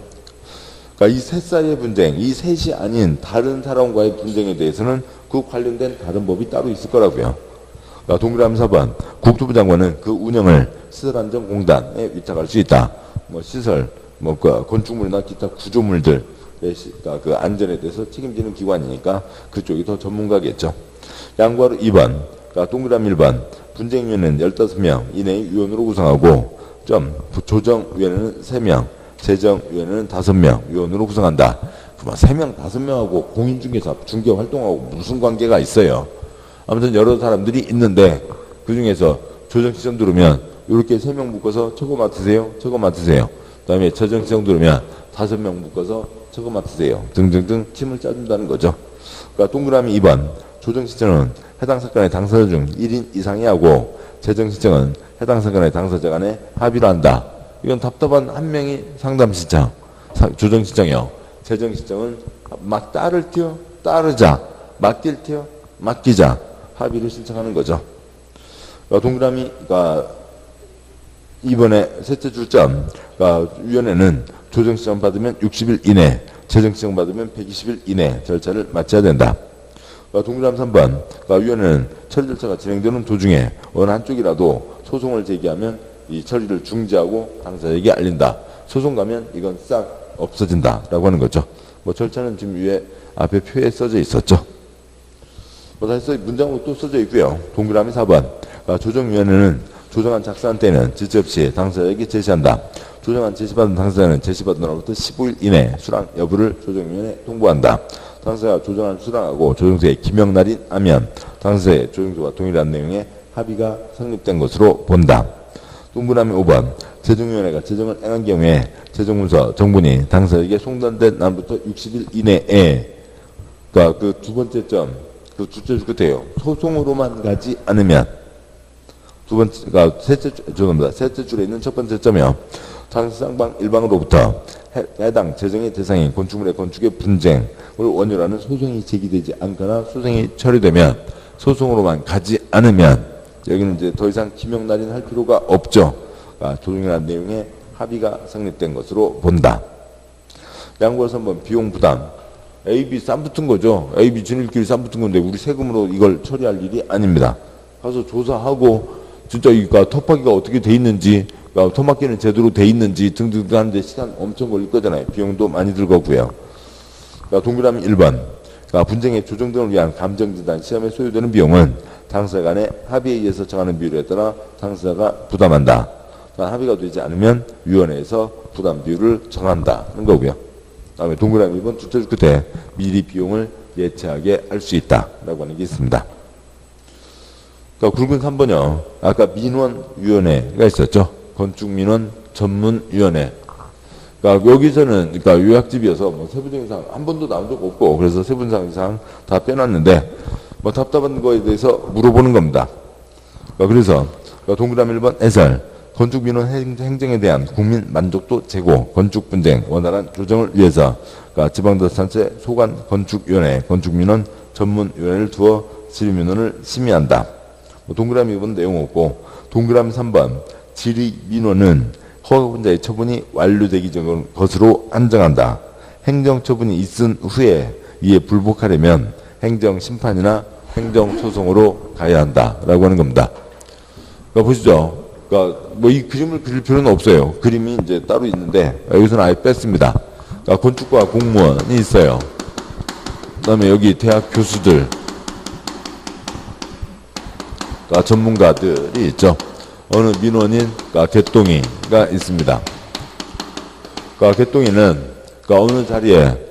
이 셋 사이의 분쟁, 이 셋이 아닌 다른 사람과의 분쟁에 대해서는 그 관련된 다른 법이 따로 있을 거라고요. 동그라미 4번 국토부 장관은 그 운영을 시설안전공단에 위탁할 수 있다. 뭐 시설, 건축물이나 기타 구조물들 그 안전에 대해서 책임지는 기관이니까 그쪽이 더 전문가겠죠. 양과로 2번 동그라미 1번 분쟁위원회는 15명 이내의 위원으로 구성하고 조정위원회는 3명, 재정위원회는 5명 위원으로 구성한다. 그만 3명, 5명하고 공인중개사, 중개활동하고 무슨 관계가 있어요. 아무튼 여러 사람들이 있는데 그 중에서 조정시정 들으면 이렇게 3명 묶어서 저거 맡으세요. 저거 맡으세요. 그 다음에 재정시정 들으면 5명 묶어서 저거 맡으세요. 등등등 팀을 짜준다는 거죠. 그러니까 동그라미 2번 조정시정은 해당 사건의 당사자 중 1인 이상이 하고 재정시정은 해당 사건의 당사자 간에 합의를 한다. 이건 답답한 한 명이 상담시청, 조정시청이요. 재정시청은 막 따를 튀어, 따르자, 맡길 튀어, 맡기자, 합의를 신청하는 거죠. 동그라미, 이번에 셋째 줄점, 위원회는 조정시청 받으면 60일 이내, 재정시청 받으면 120일 이내 절차를 마쳐야 된다. 동그라미 3번, 위원회는 처리 절차가 진행되는 도중에 어느 한쪽이라도 소송을 제기하면 이 처리를 중지하고 당사자에게 알린다. 소송 가면 이건 싹 없어진다라고 하는 거죠. 절차는 지금 위에 앞에 표에 써져 있었죠. 뭐 다시 문장으로 또 써져 있고요. 동그라미 4번. 조정위원회는 조정안 작성한 때는 지체 없이 당사자에게 제시한다. 조정안 제시받은 당사자는 제시받은 날로부터 15일 이내 수락 여부를 조정위원회에 통보한다. 당사자가 조정안 수락하고 조정서에 기명날인 하면 당사자의 조정서와 동일한 내용의 합의가 성립된 것으로 본다. 동그라미 5번. 재정위원회가 재정을 행한 경우에 재정문서 정본이 당사자에게 송달된 날부터 60일 이내에 그러니까 그 두 번째 점, 그 두째 줄 끝에요. 소송으로만 가지 않으면 두 번째, 그러니까 셋째 줄에 있는 첫 번째 점이요. 당사쌍방 일방으로부터 해당 재정의 대상인 건축물의 건축의 분쟁을 원유라는 소송이 제기되지 않거나 소송이 처리되면 소송으로만 가지 않으면 여기는 이제 더 이상 기명날인 할 필요가 없죠. 그러니까 조정이라는 내용의 합의가 성립된 것으로 본다. 양보할 3번 비용 부담. A, B 쌈 붙은 거죠. A, B 진일끼리 쌈 붙은 건데 우리 세금으로 이걸 처리할 일이 아닙니다. 가서 조사하고 진짜 그러니까 톱하기가 어떻게 돼 있는지, 그러니까 토막기는 제대로 돼 있는지 등등 하는데 시간 엄청 걸릴 거잖아요. 비용도 많이 들 거고요. 그러니까 동그라미 1번. 그러니까 분쟁의 조정 등을 위한 감정진단 시험에 소요되는 비용은 당사자 간의 합의에 의해서 정하는 비율에 따라 당사자가 부담한다. 합의가 되지 않으면 위원회에서 부담 비율을 정한다는 거고요. 다음에 동그라미 2번 두째 줄 끝에 미리 비용을 예체하게 할 수 있다라고 하는 게 있습니다. 그러니까 굵은 3번이요. 아까 민원위원회가 있었죠. 건축민원 전문위원회. 그러니까 여기서는 그러니까 요약집이어서 뭐 세부적인 사항 한 번도 나온 적 없고 그래서 세부적인 사항 다 빼놨는데 뭐 답답한 거에 대해서 물어보는 겁니다. 그래서 동그라미 1번 해설. 건축민원 행정에 대한 국민 만족도 제고, 건축 분쟁 원활한 조정을 위해서 지방자치단체 소관 건축위원회, 건축민원 전문위원회를 두어 질의민원을 심의한다. 동그라미 2번 내용 없고 동그라미 3번 질의민원은 허가권자의 처분이 완료되기 전 것으로 한정한다. 행정처분이 있은 후에 이에 불복하려면 행정심판이나 행정소송으로 가야 한다라고 하는 겁니다. 그러니까 보시죠. 그러니까 뭐 이 그림을 그릴 필요는 없어요. 그림이 이제 따로 있는데 여기서는 아예 뺐습니다. 그러니까 건축과 공무원이 있어요. 그다음에 여기 대학 교수들, 그러니까 전문가들이 있죠. 어느 민원인, 그러니까 개똥이가 있습니다. 그러니까 개똥이는 그러니까 어느 자리에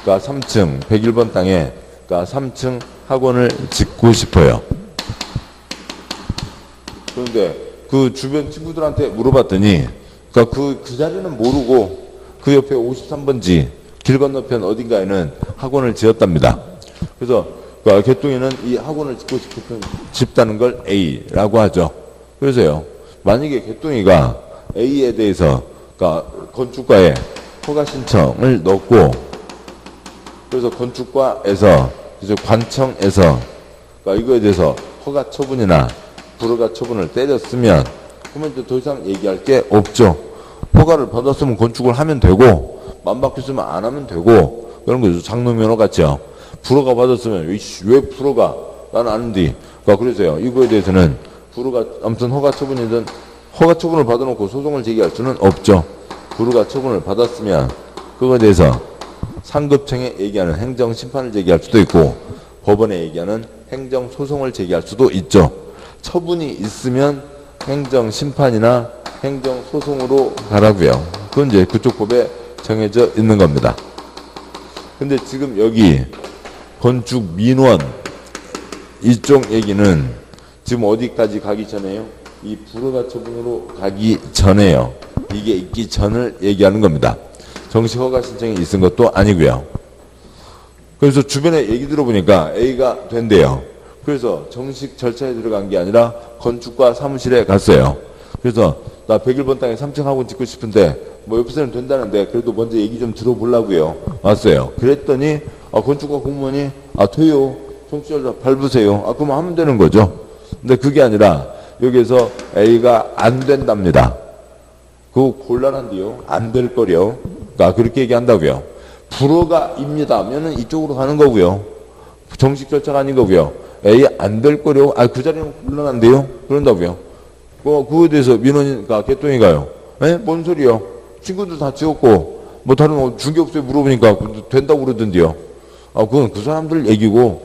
그러니까 3층 101번 땅에 그러니까 3층 학원을 짓고 싶어요. 그런데 그 주변 친구들한테 물어봤더니 그러니까 그 자리는 모르고 그 옆에 53번지 길 건너편 어딘가에는 학원을 지었답니다. 그래서 그러니까 개똥이는 이 학원을 짓고 싶다는 걸 A라고 하죠. 그래서요. 만약에 개똥이가 A에 대해서 그러니까 건축가에 허가 신청을 넣고 그래서 건축과에서 이제 관청에서 그러니까 이거에 대해서 허가 처분이나 불허가 처분을 때렸으면 그러면 이제 더 이상 얘기할 게 없죠. 허가를 받았으면 건축을 하면 되고 맘 바뀌었으면 안 하면 되고 그런 거죠. 장롱면허 같죠. 불허가 받았으면 왜 불허가 나는 아는데 그러니까 그래서요. 이거에 대해서는 불허가 아무튼 허가 처분이든 허가 처분을 받아놓고 소송을 제기할 수는 없죠. 불허가 처분을 받았으면 그거에 대해서 상급청에 얘기하는 행정심판을 제기할 수도 있고 법원에 얘기하는 행정소송을 제기할 수도 있죠. 처분이 있으면 행정심판이나 행정소송으로 가라고요. 그건 이제 그쪽 법에 정해져 있는 겁니다. 근데 지금 여기 건축민원 이쪽 얘기는 지금 어디까지 가기 전에요? 이 불허가 처분으로 가기 전에요. 이게 있기 전을 얘기하는 겁니다. 정식 허가 신청이 있은 것도 아니고요. 그래서 주변에 얘기 들어보니까 A가 된대요. 그래서 정식 절차에 들어간 게 아니라 건축과 사무실에 갔어요. 그래서 나 101번 땅에 3층 학원 짓고 싶은데 뭐 옆에서는 된다는데 그래도 먼저 얘기 좀 들어보려고요. 왔어요. 그랬더니 건축과 공무원이 돼요. 정치절차 밟으세요. 그러면 하면 되는 거죠. 근데 그게 아니라 여기에서 A가 안 된답니다. 그거 곤란한데요. 안 될 거려. 그러니까 그렇게 얘기한다고요. 불허가입니다 하면은 이쪽으로 가는 거고요. 정식 절차가 아닌 거고요. A 안 될 거려. 그 자리는 곤란한데요. 그런다고요. 그거에 대해서 민원인가 개똥이가요. 뭔 소리요? 친구들 다 지었고 뭐 다른 중개업소에 물어보니까 된다고 그러던데요. 그건 그 사람들 얘기고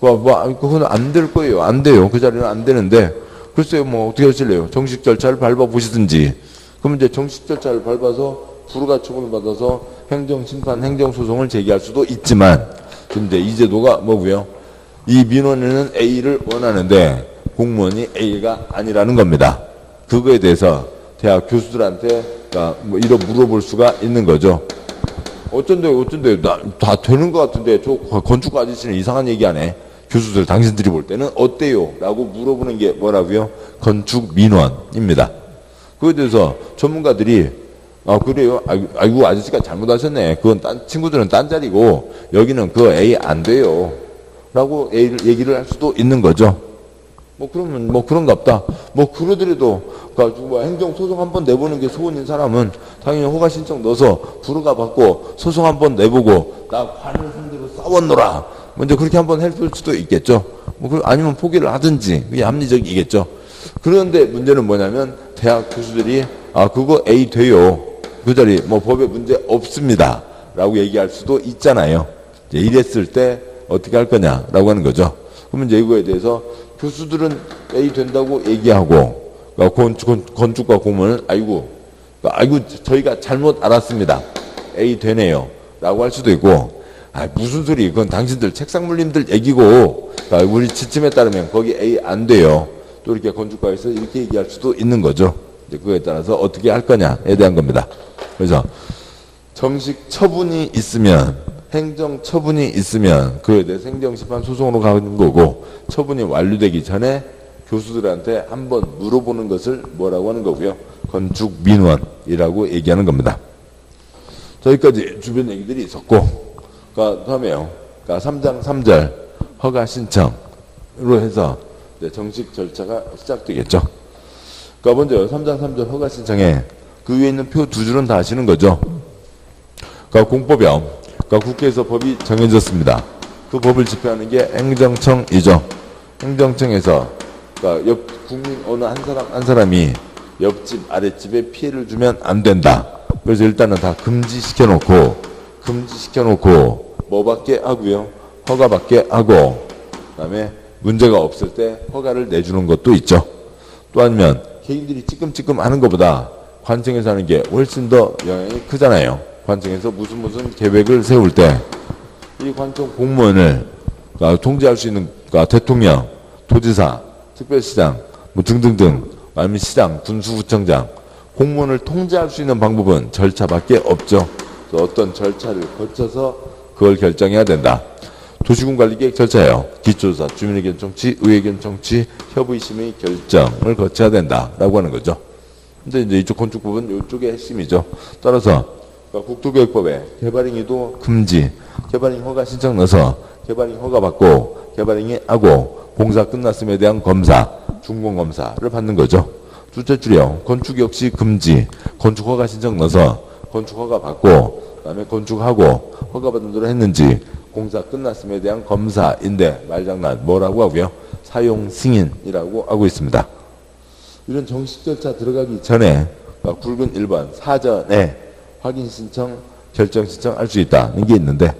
그건 안 될 거예요. 안 돼요. 그 자리는 안 되는데, 글쎄요, 뭐, 어떻게 하실래요? 정식 절차를 밟아보시든지. 그럼 이제 정식 절차를 밟아서 불가 처분을 받아서 행정심판, 행정소송을 제기할 수도 있지만, 지금 이제 이 제도가 뭐고요? 이 민원인은 A를 원하는데, 공무원이 A가 아니라는 겁니다. 그거에 대해서 대학 교수들한테 뭐 이런 물어볼 수가 있는 거죠. 어쩐데요? 다 되는 것 같은데 저 건축가 아저씨는 이상한 얘기 안 해. 교수들 당신들이 볼 때는 어때요? 라고 물어보는 게 뭐라고요? 건축민원입니다. 그거에 대해서 전문가들이 그래요? 아이고 아저씨가 잘못하셨네. 그건 친구들은 딴 자리고 여기는 그거 A 안 돼요. 라고 얘기를 할 수도 있는 거죠. 그러면 그런가 보다. 그러더라도 행정 소송 한번 내보는 게 소원인 사람은 당연히 허가 신청 넣어서 불허가 받고 소송 한번 내보고 나 관을 상대로 싸웠노라. 먼저 그렇게 한번 해볼 수도 있겠죠. 아니면 포기를 하든지 그게 합리적이겠죠. 그런데 문제는 뭐냐면 대학 교수들이 그거 A 돼요. 그 자리 법에 문제 없습니다. 라고 얘기할 수도 있잖아요. 이랬을 때 어떻게 할 거냐라고 하는 거죠. 그러면 이제 이거에 대해서 교수들은 A 된다고 얘기하고 건축가 공무원은 아이고 저희가 잘못 알았습니다. A 되네요. 라고 할 수도 있고 무슨 소리 그건 당신들 책상물림들 얘기고 우리 지침에 따르면 거기 A 안 돼요. 또 이렇게 건축가에서 이렇게 얘기할 수도 있는 거죠. 이제 그거에 따라서 어떻게 할 거냐에 대한 겁니다. 그래서 정식 처분이 있으면 행정 처분이 있으면 그에 대해서 행정심판 소송으로 가는 거고 처분이 완료되기 전에 교수들한테 한번 물어보는 것을 뭐라고 하는 거고요. 건축민원이라고 얘기하는 겁니다. 저기까지 주변 얘기들이 있었고 다음에요. 3장 3절 허가 신청으로 해서 정식 절차가 시작되겠죠. 먼저 3장 3절 허가 신청에 그 위에 있는 표 두 줄은 다 아시는 거죠. 공법이요. 국회에서 법이 정해졌습니다. 그 법을 집행하는 게 행정청이죠. 행정청에서 국민 어느 한 사람이 옆집 아랫집에 피해를 주면 안 된다. 그래서 일단은 다 금지시켜놓고 뭐밖에 하고요. 허가밖에 하고 그다음에 문제가 없을 때 허가를 내주는 것도 있죠. 또 아니면 개인들이 찌끔찌끔 하는 것보다 관청에서 하는 게 훨씬 더 영향이 크잖아요. 관청에서 무슨 계획을 세울 때 이 관청 공무원을 통제할 수 있는 대통령, 도지사, 특별시장 등등등 아니면 시장, 군수구청장 공무원을 통제할 수 있는 방법은 절차밖에 없죠. 그래서 어떤 절차를 거쳐서 그걸 결정해야 된다. 도시군관리계획 절차예요. 기초조사, 주민의견 청취, 의회견 청취, 협의심의 결정을 거쳐야 된다라고 하는 거죠. 근데 이제 이쪽 건축법은 이쪽의 핵심이죠. 따라서 국토교육법에 개발행위도 금지, 개발행위 허가 신청 넣어서 개발행위 허가 받고 개발행위 하고 공사 끝났음에 대한 검사, 준공검사를 받는 거죠. 둘째 줄이요. 건축 역시 금지, 건축 허가 신청 넣어서 건축 허가 받고 그다음에 건축하고 허가 받은 대로 했는지 공사 끝났음에 대한 검사인데 말장난 뭐라고 하고요? 사용 승인이라고 하고 있습니다. 이런 정식 절차 들어가기 전에 굵은 1번 사전에 확인 신청, 결정 신청 할 수 있다는 게 있는데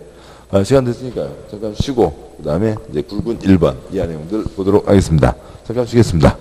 시간 됐으니까요. 잠깐 쉬고 그다음에 이제 굵은 1번 이하 내용들 보도록 하겠습니다. 잠깐 쉬겠습니다.